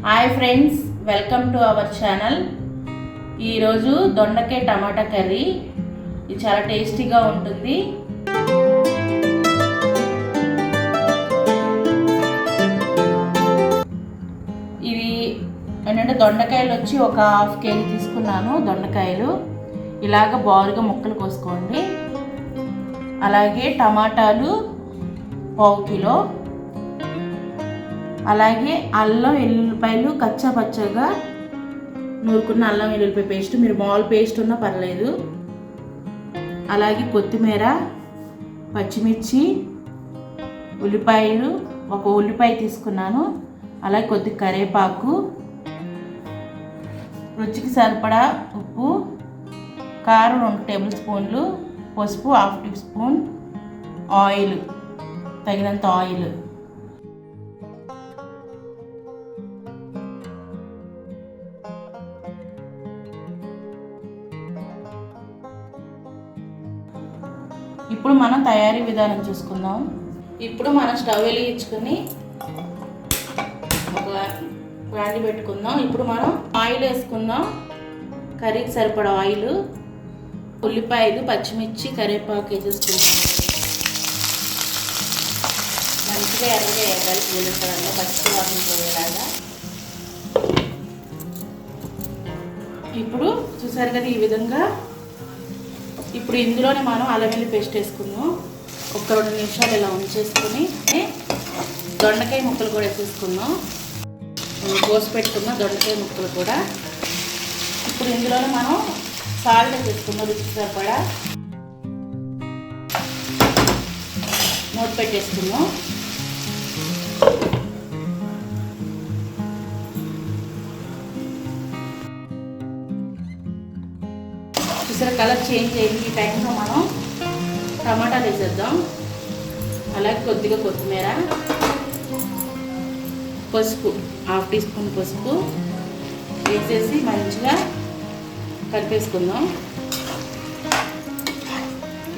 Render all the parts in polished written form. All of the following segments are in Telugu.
Hi friends, welcome to our channel. ఈరోజు దొండకాయ టమాటా కర్రీ. ఇది చాలా టేస్టీగా ఉంటుంది. ఇది ఏంటంటే దొండకాయలు వచ్చి ఒక హాఫ్ కేజీ తీసుకున్నాను. దొండకాయలు ఇలాగ బారుగా ముక్కలు కోసుకోండి. అలాగే టమాటాలు పావు కిలో, అలాగే అల్లం వెల్లుల్లిపాయలు కచ్చా పచ్చగా నూరుకున్న అల్లం వెల్లుల్లిపాయ పేస్ట్, మీరు మామూలు పేస్ట్ ఉన్నా పర్లేదు. అలాగే కొత్తిమీర, పచ్చిమిర్చి, ఉల్లిపాయలు, ఒక ఉల్లిపాయ తీసుకున్నాను. అలాగే కొద్ది కరివేపాకు, రుచికి సరిపడా ఉప్పు, కారం 2 టేబుల్ స్పూన్లు, పసుపు 1/2 టీ స్పూన్, ఆయిల్ తగినంత ఆయిల్. ఇప్పుడు మనం తయారీ విధానం చూసుకుందాం. ఇప్పుడు మనం స్టవ్ వెలిగించుకొని ఒక ప్యాన్ పెట్టుకుందాం. ఇప్పుడు మనం ఆయిల్ వేసుకుందాం. కర్రీకి సరిపడా ఆయిల్, ఉల్లిపాయలు, పచ్చిమిర్చి, కరివేపాకు వేసేసుకుందాం. మంచిగా ఎర్రగా వేయాలి. ఉల్లిపాయలో పచ్చి వాసన పోయేలాగా. ఇప్పుడు చూసారు కదా ఈ విధంగా. ఇప్పుడు ఇందులోనే మనం అల్లం వెల్లుల్లి పేస్ట్ వేసుకుందాం. ఒక 2 నిమిషాలు ఇలా ఉంచేసుకొని దొండకాయ ముక్కలు కూడా వేసేసుకుందాం. కోసి పెట్టుకున్న దొండకాయ ముక్కలు కూడా. ఇప్పుడు ఇందులోనే మనం సాల్ట్ వేసేసుకుందాం రుచికి సరిపడా. మూత పెట్టేసుకుందాం. చూసారా కలర్ చేంజ్ అయ్యింది. ఈ టైంలో మనం టమాటాలు వేసేద్దాం. అలాగే కొద్దిగా కొత్తిమీర, పసుపు 1/2 టీ స్పూన్ పసుపు వేసేసి మంచిగా కలిపేసుకుందాం.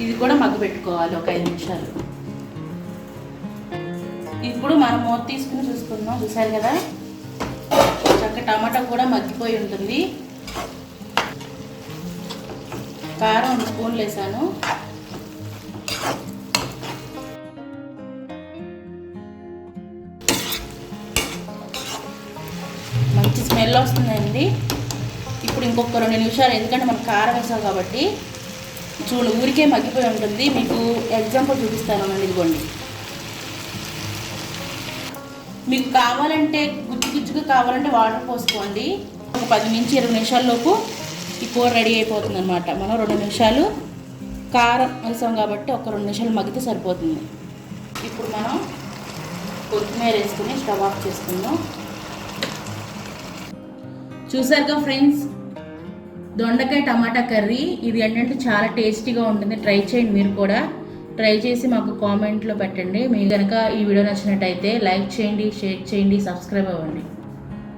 ఇది కూడా మగ్గు పెట్టుకోవాలి ఒక 5 నిమిషాలు. ఇప్పుడు మనం మూత తీసుకుని చూసుకుందాం. చూసారు కదా చక్కగా టమాటా కూడా మగ్గిపోయి ఉంటుంది. కారం 2 స్పూన్లు వేసాను. మంచి స్మెల్ వస్తుందండి. ఇప్పుడు ఇంకొక 2 నిమిషాలు, ఎందుకంటే మనం కారం వేసాం కాబట్టి చూడు ఊరికే మగ్గిపోయి ఉంటుంది. మీకు ఎగ్జాంపుల్ చూపిస్తాను. ఇదిగోండి, మీకు కావాలంటే గుజ్జుగా కావాలంటే వాటర్ పోసుకోండి. ఒక 10 నుంచి 20 నిమిషాల్లోపు ఈ కూర రెడీ అయిపోతుంది అనమాట. మనం 2 నిమిషాలు కారం వేసాం కాబట్టి ఒక 2 నిమిషాలు మగ్గితే సరిపోతుంది. ఇప్పుడు మనం కొత్తిమీర వేసుకుని స్టవ్ ఆఫ్ చేసుకుందాం. చూసారుగా ఫ్రెండ్స్, దొండకాయ టమాటా కర్రీ. ఇది ఏంటంటే చాలా టేస్టీగా ఉంటుంది. ట్రై చేయండి. మీరు కూడా ట్రై చేసి మాకు కామెంట్లో పెట్టండి. మీకు కనుక ఈ వీడియో నచ్చినట్టయితే లైక్ చేయండి, షేర్ చేయండి, సబ్స్క్రైబ్ అవ్వండి.